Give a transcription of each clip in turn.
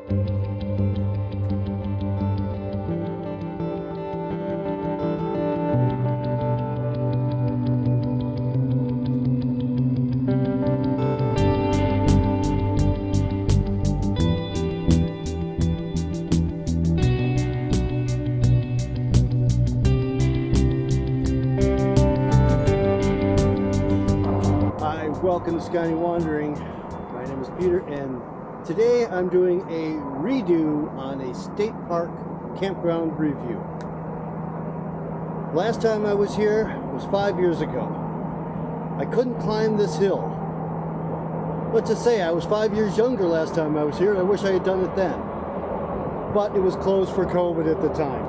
Welcome to Skyny Wandering. My name is Peter, and today I'm doing a redo on a state park campground review. Last time I was here was 5 years ago. I couldn't climb this hill. But to say I was 5 years younger last time I was here, I wish I had done it then. But it was closed for COVID at the time.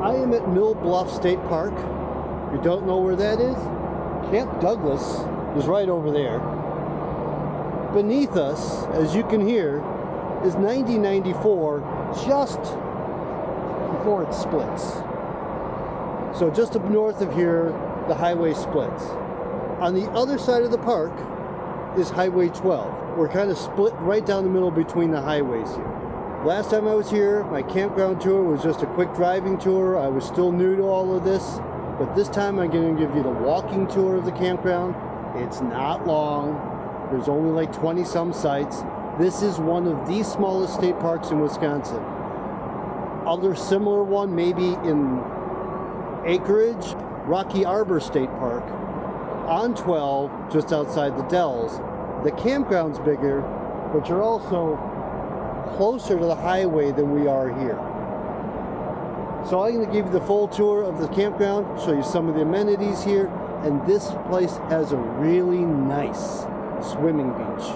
I am at Bluff State Park. If you don't know where that is, Camp Douglas is right over there. Beneath us, as you can hear, is 9094, just before it splits. So just up north of here, the highway splits. On the other side of the park is Highway 12. We're kind of split right down the middle between the highways here. Last time I was here, my campground tour was just a quick driving tour. I was still new to all of this, but this time I'm going to give you the walking tour of the campground. It's not long. There's only like 20 some sites. This is one of the smallest state parks in Wisconsin. Other similar one maybe in acreage, Rocky Arbor State Park on 12 just outside the Dells. The campground's bigger, but you're also closer to the highway than we are here. So I'm going to give you the full tour of the campground, show you some of the amenities here. And this place has a really nice swimming beach.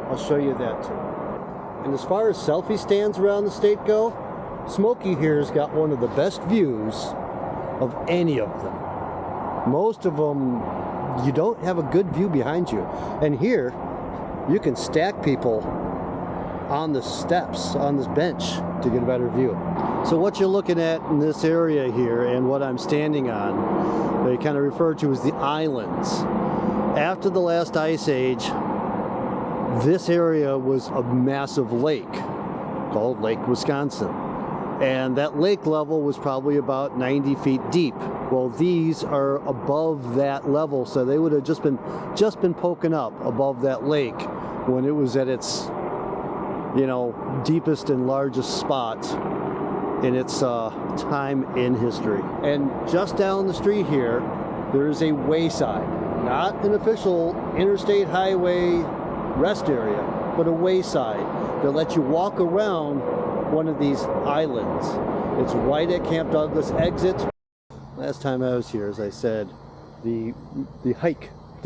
I'll show you that too. And as far as selfie stands around the state go, Smokey here's got one of the best views of any of them. Most of them, you don't have a good view behind you. And here, you can stack people on the steps, on this bench, to get a better view. So what you're looking at in this area here, and what I'm standing on, they kind of refer to as the islands. After the last ice age, this area was a massive lake called Lake Wisconsin. And that lake level was probably about 90 feet deep. Well, these are above that level, so they would have just been poking up above that lake when it was at its, you know, deepest and largest spot in its time in history. And just down the street here, there's a wayside, not an official interstate highway rest area, but a wayside that lets you walk around one of these islands. It's right at Camp Douglas exit. Last time I was here, as I said, the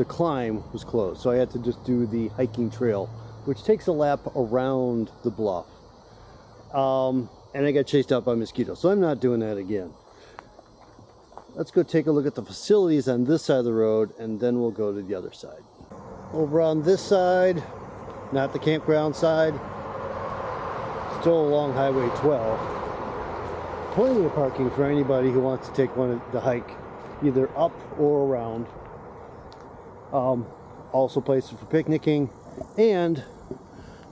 climb was closed, so I had to just do the hiking trail, which takes a lap around the bluff. And I got chased out by mosquitoes, so I'm not doing that again. Let's go take a look at the facilities on this side of the road, and then we'll go to the other side. Over on this side, not the campground side, still along Highway 12. Plenty of parking for anybody who wants to take the hike, either up or around. Also places for picnicking, and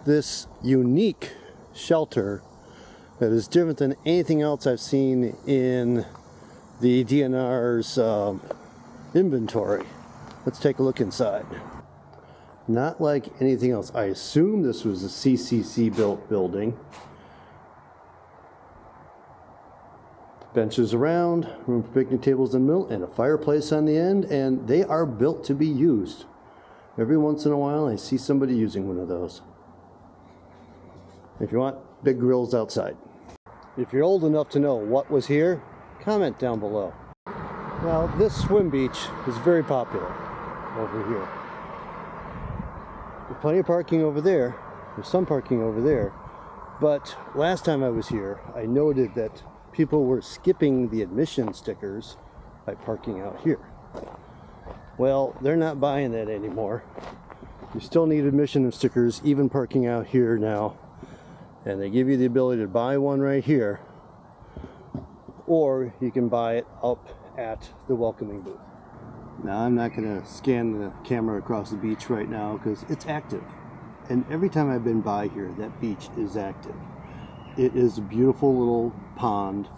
this unique shelter that is different than anything else I've seen in the DNR's inventory. Let's take a look inside. Not like anything else. I assume this was a CCC built building. Benches around, room for picnic tables in the middle, and a fireplace on the end, and they are built to be used. Every once in a while I see somebody using one of those. If you want, big grills outside. If you're old enough to know what was here, comment down below. Now, this swim beach is very popular over here. There's plenty of parking over there. There's some parking over there. But last time I was here, I noted that people were skipping the admission stickers by parking out here. Well, they're not buying that anymore. You still need admission stickers, even parking out here now. And they give you the ability to buy one right here, or you can buy it up at the welcoming booth. Now, I'm not going to scan the camera across the beach right now because it's active. And every time I've been by here, that beach is active. It is a beautiful little pond.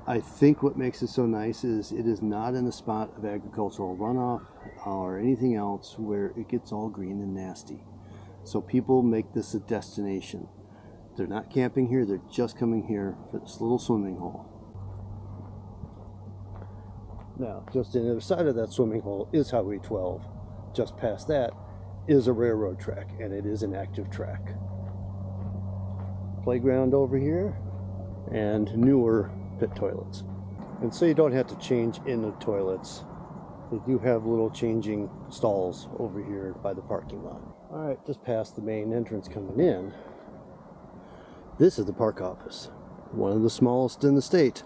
I think what makes it so nice is it is not in a spot of agricultural runoff or anything else where it gets all green and nasty. So people make this a destination. They're not camping here, they're just coming here for this little swimming hole. Now, just on the other side of that swimming hole is Highway 12. Just past that is a railroad track, and it is an active track. Playground over here, and newer pit toilets. And so you don't have to change in the toilets. They do have little changing stalls over here by the parking lot. Alright, just past the main entrance coming in, this is the park office. One of the smallest in the state.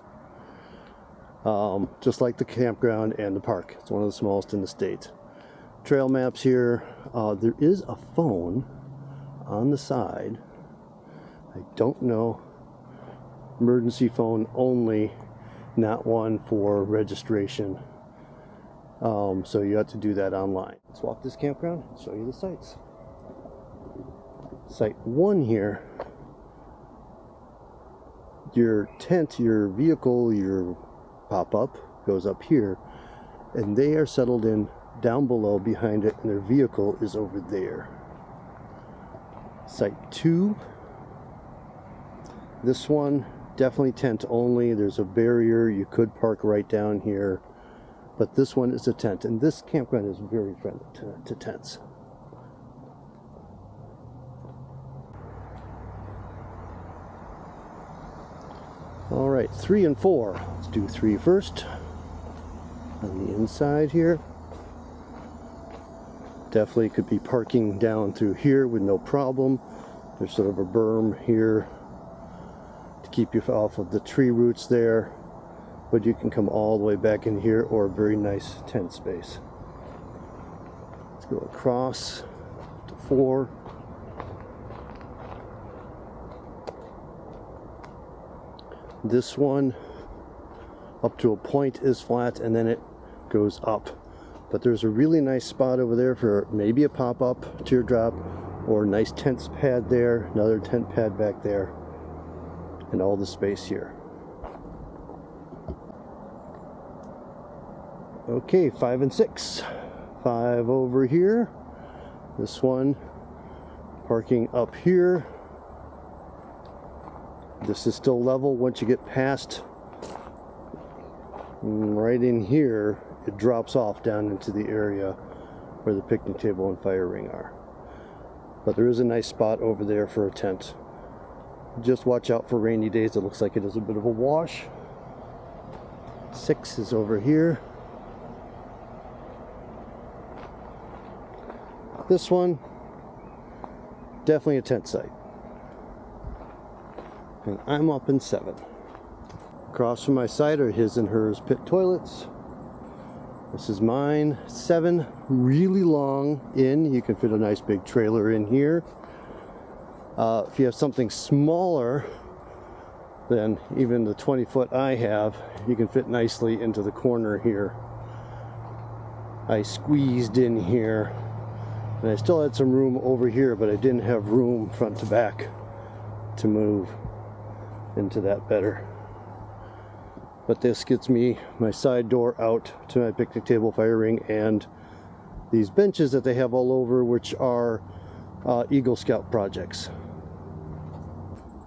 Just like the campground and the park. It's one of the smallest in the state. Trail maps here. There is a phone on the side. I don't know. Emergency phone only, not one for registration. So you have to do that online. Let's walk this campground and show you the sites. Site 1 here. Your tent, your vehicle, your pop-up goes up here, and they are settled in down below behind it, and their vehicle is over there. Site 2. This one, definitely tent only. There's a barrier. You could park right down here, but this one is a tent, and this campground is very friendly to tents. All right, 3 and 4. Let's do 3 first. On the inside here, definitely could be parking down through here with no problem. There's sort of a berm here to keep you off of the tree roots there, but you can come all the way back in here, or a very nice tent space. Let's go across to 4. This one up to a point is flat, and then it goes up. But there's a really nice spot over there for maybe a pop-up teardrop, or a nice tent pad there, another tent pad back there, and all the space here. Okay, 5 and 6. 5 over here. This one parking up here. This is still level. Once you get past right in here, it drops off down into the area where the picnic table and fire ring are. But there is a nice spot over there for a tent. Just watch out for rainy days. It looks like it is a bit of a wash. 6 is over here. This one, definitely a tent site. And I'm up in 7. Across from my side are his and hers pit toilets. This is mine. 7, really long in. You can fit a nice big trailer in here. If you have something smaller than even the 20-foot I have, you can fit nicely into the corner here. I squeezed in here, and I still had some room over here, but I didn't have room front to back to move into that better. But this gets me my side door out to my picnic table, fire ring, and these benches that they have all over, which are Eagle Scout projects.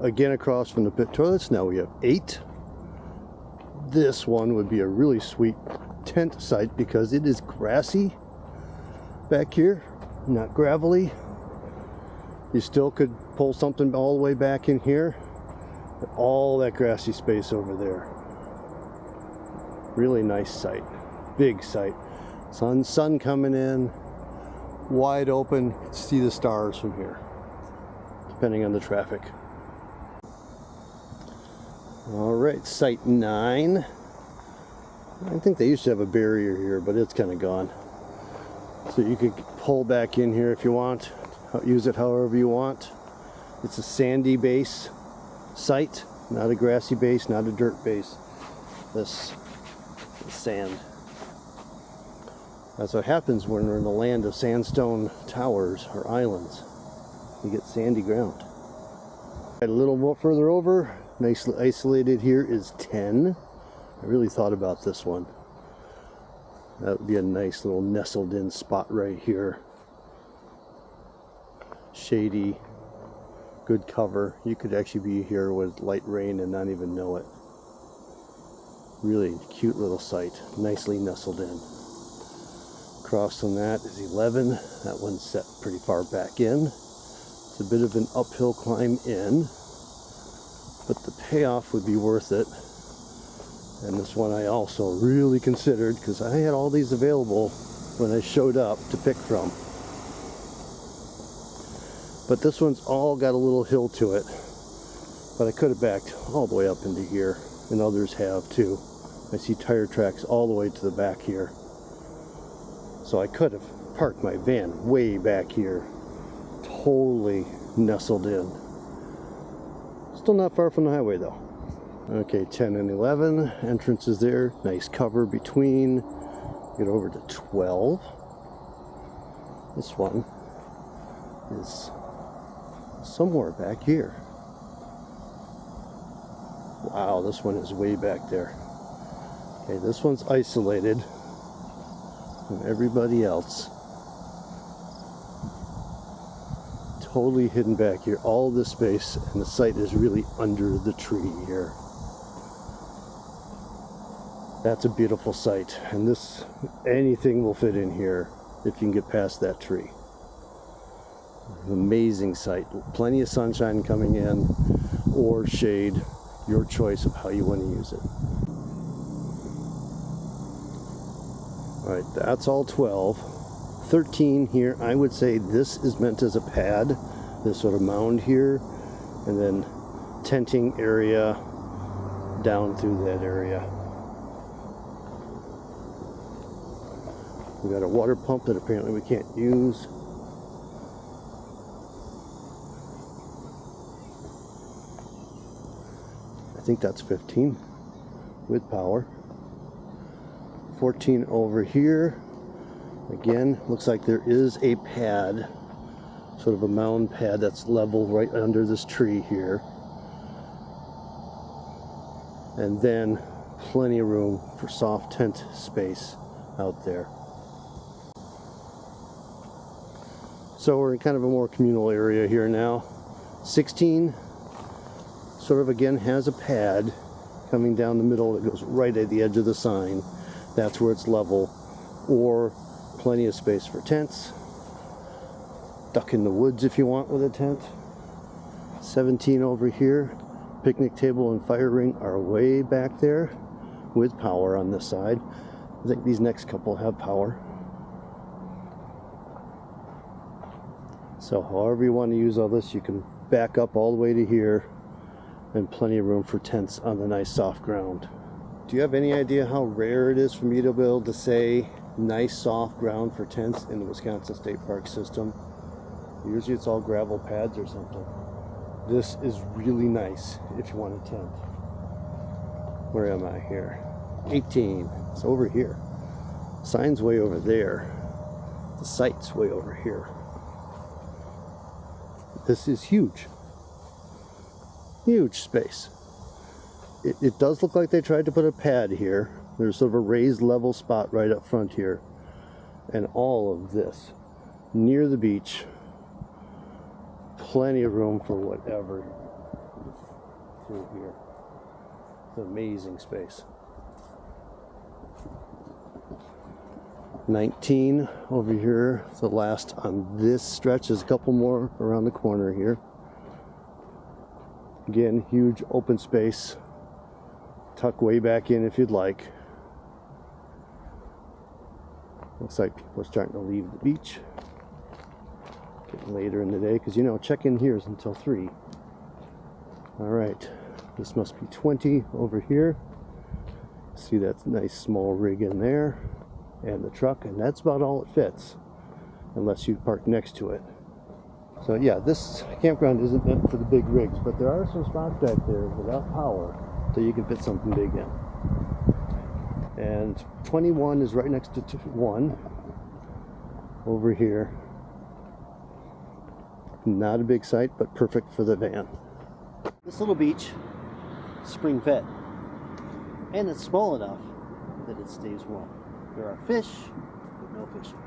Again, across from the pit toilets, now we have 8. This one would be a really sweet tent site because it is grassy back here, not gravelly. You still could pull something all the way back in here. All that grassy space over there. Really nice site. Big site. Sun coming in. Wide open. You can see the stars from here, depending on the traffic. Alright, site 9. I think they used to have a barrier here, but it's kind of gone. So you could pull back in here if you want. Use it however you want. It's a sandy base site, not a grassy base, not a dirt base. This is sand. That's what happens when we're in the land of sandstone towers or islands. You get sandy ground. A little more further over, nicely isolated here, is 10. I really thought about this one. That would be a nice little nestled in spot right here. Shady, good cover. You could actually be here with light rain and not even know it. Really cute little site, nicely nestled in. Across from that is 11. That one's set pretty far back in. It's a bit of an uphill climb in, but the payoff would be worth it. And this one I also really considered because I had all these available when I showed up to pick from. But this one's all got a little hill to it. But I could have backed all the way up into here, and others have too. I see tire tracks all the way to the back here. So I could have parked my van way back here, totally nestled in. Still not far from the highway though. Okay, 10 and 11, entrance is there, nice cover between. Get over to 12. This one is somewhere back here. Wow, this one is way back there. Okay, this one's isolated from everybody else. Totally hidden back here. All this space, and the site is really under the tree here. That's a beautiful site, and this, anything will fit in here if you can get past that tree. An amazing site. Plenty of sunshine coming in, or shade, your choice of how you want to use it. Alright, that's all 12. 13 here, I would say this is meant as a pad, this sort of mound here, and then tenting area down through that area. We got a water pump that apparently we can't use. I think that's 15 with power. 14 over here. Again, looks like there is a pad, sort of a mound pad that's level right under this tree here. And then plenty of room for soft tent space out there. So we're in kind of a more communal area here now. 16 sort of again has a pad coming down the middle that goes right at the edge of the sign. That's where it's level, or plenty of space for tents. Duck in the woods if you want with a tent. 17 over here. Picnic table and fire ring are way back there with power on this side. I think these next couple have power. So however you want to use all this, you can back up all the way to here, and plenty of room for tents on the nice soft ground. Do you have any idea how rare it is for me to be able to say nice soft ground for tents in the Wisconsin State Park system? Usually it's all gravel pads or something. This is really nice if you want a tent. Where am I here? 18. It's over here. Sign's way over there. The site's way over here. This is huge. Huge space. It does look like they tried to put a pad here. There's sort of a raised level spot right up front here. And all of this near the beach. Plenty of room for whatever through here. It's an amazing space. 19 over here, the last on this stretch. There's a couple more around the corner here. Again, huge open space. Tuck way back in if you'd like. Looks like people are starting to leave the beach. Getting later in the day, because you know, check-in here is until 3. Alright, this must be 20 over here. See that nice small rig in there. And the truck, and that's about all it fits, unless you park next to it. So yeah, this campground isn't meant for the big rigs, but there are some spots back there without power, so you can fit something big in. And 21 is right next to 1 over here. Not a big site, but perfect for the van. This little beach, spring fed, and it's small enough that it stays warm. There are fish, but no fishing.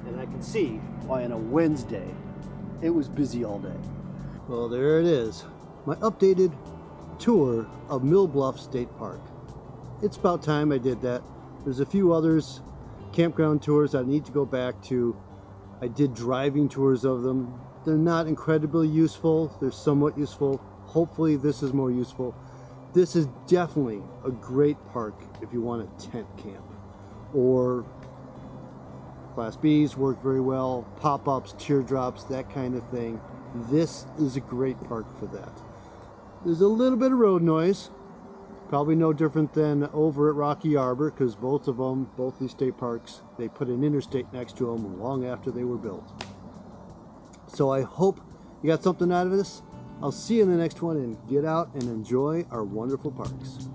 And I can see why on a Wednesday it was busy all day. Well, there it is, my updated tour of Bluff State Park. It's about time I did that. There's a few others, campground tours I need to go back to. I did driving tours of them. They're not incredibly useful. They're somewhat useful. Hopefully this is more useful. This is definitely a great park if you want a tent camp. Or Class Bs work very well, pop-ups, teardrops, that kind of thing. This is a great park for that. There's a little bit of road noise, probably no different than over at Rocky Arbor, because both these state parks, they put an interstate next to them long after they were built. So I hope you got something out of this. I'll see you in the next one, and get out and enjoy our wonderful parks.